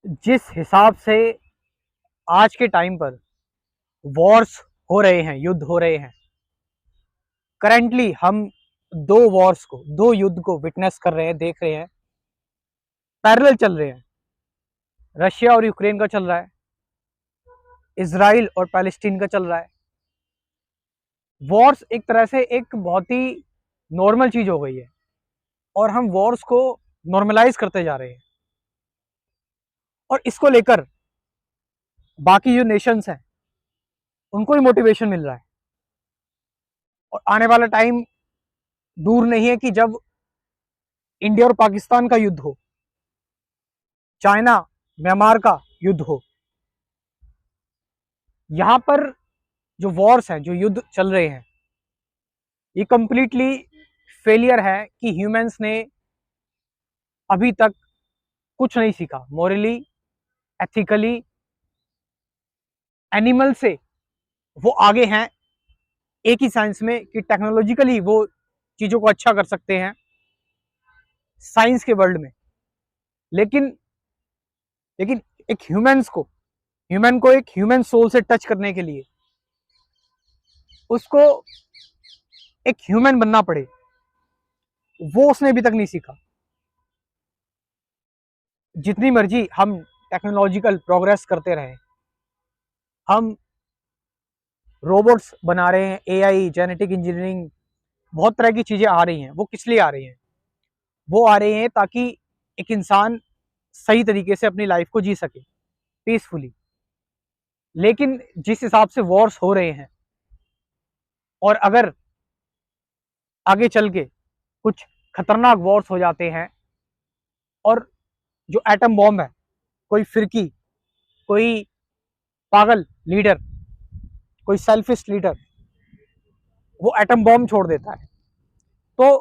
जिस हिसाब से आज के टाइम पर वॉर्स हो रहे हैं, युद्ध हो रहे हैं, करेंटली हम दो युद्ध को विटनेस कर रहे हैं, देख रहे हैं, पैरेलल चल रहे हैं। रशिया और यूक्रेन का चल रहा है, इसराइल और पैलेस्टीन का चल रहा है। वॉर्स एक तरह से एक बहुत ही नॉर्मल चीज हो गई है और हम वॉर्स को नॉर्मलाइज करते जा रहे हैं। और इसको लेकर बाकी जो नेशंस हैं उनको भी मोटिवेशन मिल रहा है। और आने वाला टाइम दूर नहीं है कि जब इंडिया और पाकिस्तान का युद्ध हो, चाइना म्यांमार का युद्ध हो, यहां पर जो वॉर्स हैं, जो युद्ध चल रहे हैं, ये कंप्लीटली फेलियर है कि ह्यूमंस ने अभी तक कुछ नहीं सीखा मोरली, एथिकली। एनिमल से वो आगे हैं एक ही साइंस में कि टेक्नोलॉजिकली वो चीजों को अच्छा कर सकते हैं साइंस के वर्ल्ड में। लेकिन लेकिन एक ह्यूमन को एक ह्यूमन सोल से टच करने के लिए उसको एक ह्यूमन बनना पड़े, वो उसने अभी तक नहीं सीखा। जितनी मर्जी हम टेक्नोलॉजिकल प्रोग्रेस करते रहे, हम रोबोट्स बना रहे हैं, एआई, जेनेटिक इंजीनियरिंग, बहुत तरह की चीजें आ रही हैं। वो किस लिए आ रही हैं? वो आ रही हैं ताकि एक इंसान सही तरीके से अपनी लाइफ को जी सके पीसफुली। लेकिन जिस हिसाब से वॉर्स हो रहे हैं, और अगर आगे चल के कुछ खतरनाक वॉर्स हो जाते हैं और जो एटम बॉम्ब है, कोई फिरकी, कोई पागल लीडर, कोई सेल्फिश लीडर वो एटम बॉम्ब छोड़ देता है, तो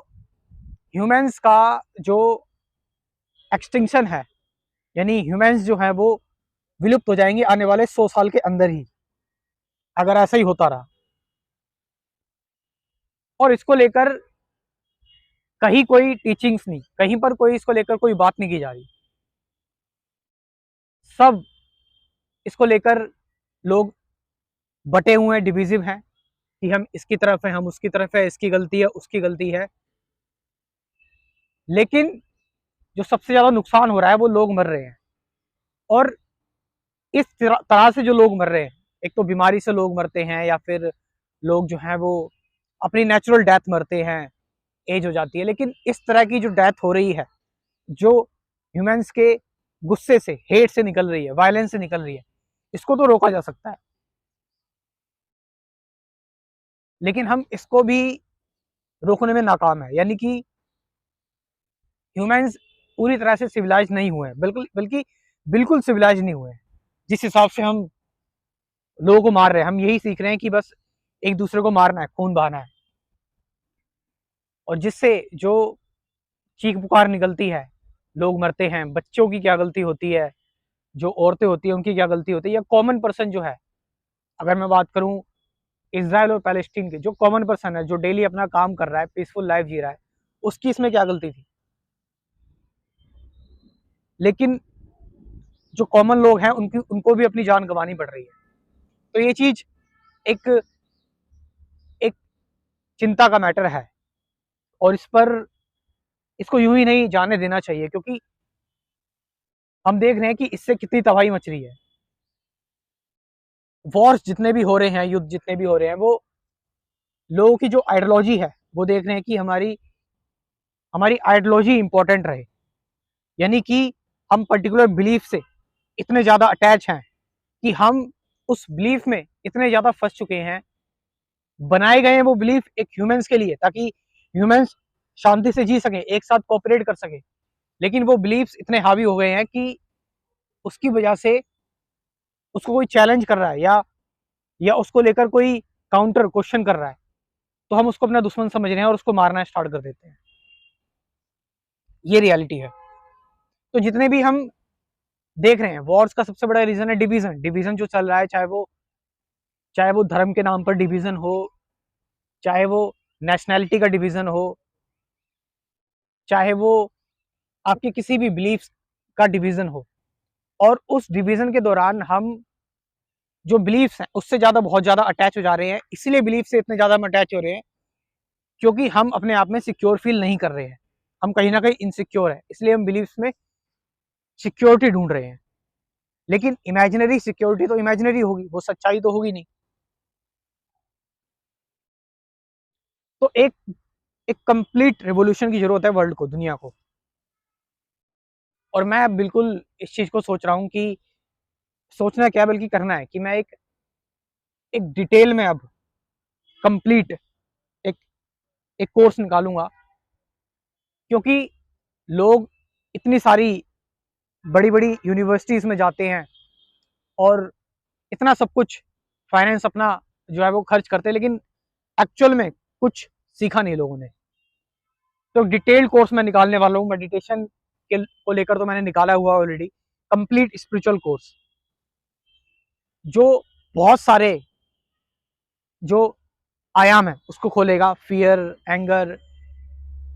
ह्यूमंस का जो एक्सटिंक्शन है, यानी ह्यूमंस जो है वो विलुप्त हो जाएंगे आने वाले 100 साल के अंदर ही, अगर ऐसा ही होता रहा। और इसको लेकर कहीं कोई टीचिंग्स नहीं, कहीं पर कोई इसको लेकर कोई बात नहीं की जा रही। सब इसको लेकर लोग बटे हुए हैं, डिविजिव हैं कि हम इसकी तरफ है, हम उसकी तरफ है, इसकी गलती है, उसकी गलती है। लेकिन जो सबसे ज्यादा नुकसान हो रहा है वो लोग मर रहे हैं। और इस तरह से जो लोग मर रहे हैं, एक तो बीमारी से लोग मरते हैं, या फिर लोग जो हैं वो अपनी नेचुरल डेथ मरते हैं, एज हो जाती है। लेकिन इस तरह की जो डेथ हो रही है, जो ह्यूमंस के गुस्से से, हेट से निकल रही है, वायलेंस से निकल रही है, इसको तो रोका जा सकता है। लेकिन हम इसको भी रोकने में नाकाम है। यानी कि ह्यूमंस पूरी तरह से सिविलाइज नहीं हुए हैं, बिल्कुल, बल्कि बिल्कुल सिविलाइज नहीं हुए हैं। जिस हिसाब से हम लोगों को मार रहे हैं, हम यही सीख रहे हैं कि बस एक दूसरे को मारना है, खून बहाना है। और जिससे जो चीख पुकार निकलती है, लोग मरते हैं, बच्चों की क्या गलती होती है, जो औरतें होती है उनकी क्या गलती होती है, या कॉमन पर्सन जो है, अगर मैं बात करूं इसराइल और पैलेस्टीन के, जो कॉमन पर्सन है, जो डेली अपना काम कर रहा है, पीसफुल लाइफ जी रहा है, उसकी इसमें क्या गलती थी? लेकिन जो कॉमन लोग हैं उनकी, उनको भी अपनी जान गंवानी पड़ रही है। तो ये चीज एक एक चिंता का मैटर है। और इस पर, इसको यूं ही नहीं जाने देना चाहिए, क्योंकि हम देख रहे हैं कि इससे कितनी तबाही मच रही है। वॉर्स जितने भी हो रहे हैं, युद्ध जितने भी हो रहे हैं, वो लोगों की जो आइडियोलॉजी है, वो देख रहे हैं कि हमारी हमारी आइडियोलॉजी इंपॉर्टेंट रहे। यानी कि हम पर्टिकुलर बिलीफ से इतने ज्यादा अटैच हैं कि हम उस बिलीफ में इतने ज्यादा फंस चुके हैं। बनाए गए हैं वो बिलीफ एक ह्यूमंस के लिए, ताकि ह्यूमंस शांति से जी सके, एक साथ कोऑपरेट कर सके। लेकिन वो बिलीफ्स इतने हावी हो गए हैं कि उसकी वजह से उसको कोई चैलेंज कर रहा है, या उसको लेकर कोई काउंटर क्वेश्चन कर रहा है, तो हम उसको अपना दुश्मन समझ रहे हैं और उसको मारना स्टार्ट कर देते हैं। ये रियलिटी है। तो जितने भी हम देख रहे हैं, वॉर्स का सबसे बड़ा रीजन है डिवीजन। डिवीजन जो चल रहा है, चाहे वो धर्म के नाम पर डिवीजन हो, चाहे वो नेशनैलिटी का डिवीजन हो, चाहे वो आपके किसी भी बिलीफ का डिवीजन हो। और उस डिवीजन के दौरान हम जो बिलीफ्स हैं उससे ज़्यादा बहुत ज़्यादा अटैच हो जा रहे हैं। इसीलिए बिलीफ से इतने ज़्यादा हम अटैच हो रहे हैं क्योंकि हम अपने आप में सिक्योर फील नहीं कर रहे हैं, हम कहीं ना कहीं इनसिक्योर है, इसलिए हम बिलीफ्स में सिक्योरिटी ढूंढ रहे हैं। लेकिन इमेजिनरी सिक्योरिटी तो इमेजिनरी होगी, वो सच्चाई तो होगी नहीं। तो एक एक कंप्लीट रिवॉल्यूशन की जरूरत है वर्ल्ड को, दुनिया को। और मैं बिल्कुल इस चीज को सोच रहा हूँ कि सोचना क्या बल्कि करना है कि मैं एक एक डिटेल में अब कंप्लीट एक एक कोर्स निकालूंगा, क्योंकि लोग इतनी सारी बड़ी बड़ी यूनिवर्सिटीज में जाते हैं और इतना सब कुछ फाइनेंस अपना जो है वो खर्च करते हैं, लेकिन एक्चुअल में कुछ सीखा नहीं लोगों ने। तो डिटेल्ड कोर्स मैं निकालने वाला हूँ, मेडिटेशन के को लेकर तो मैंने निकाला हुआ ऑलरेडी, कंप्लीट स्पिरिचुअल कोर्स जो बहुत सारे जो आयाम है उसको खोलेगा। फियर, एंगर,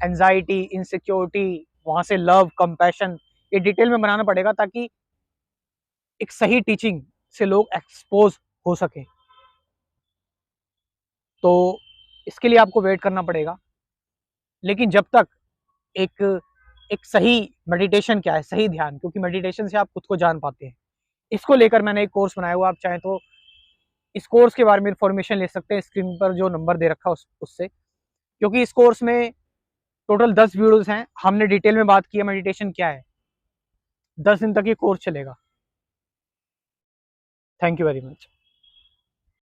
एंजाइटी, इनसिक्योरिटी, वहां से लव, कंपैशन, ये डिटेल में बनाना पड़ेगा ताकि एक सही टीचिंग से लोग एक्सपोज हो सके। तो इसके लिए आपको वेट करना पड़ेगा, लेकिन जब तक एक एक सही मेडिटेशन क्या है, सही ध्यान, क्योंकि मेडिटेशन से आप खुद को जान पाते हैं, इसको लेकर मैंने एक कोर्स बनाया हुआ। आप चाहें तो इस कोर्स के बारे में इन्फॉर्मेशन ले सकते हैं, स्क्रीन पर जो नंबर दे रखा है उससे। क्योंकि इस कोर्स में टोटल 10 वीडियोस हैं, हमने डिटेल में बात की है मेडिटेशन क्या है। 10 दिन तक ये कोर्स चलेगा। Thank you very much.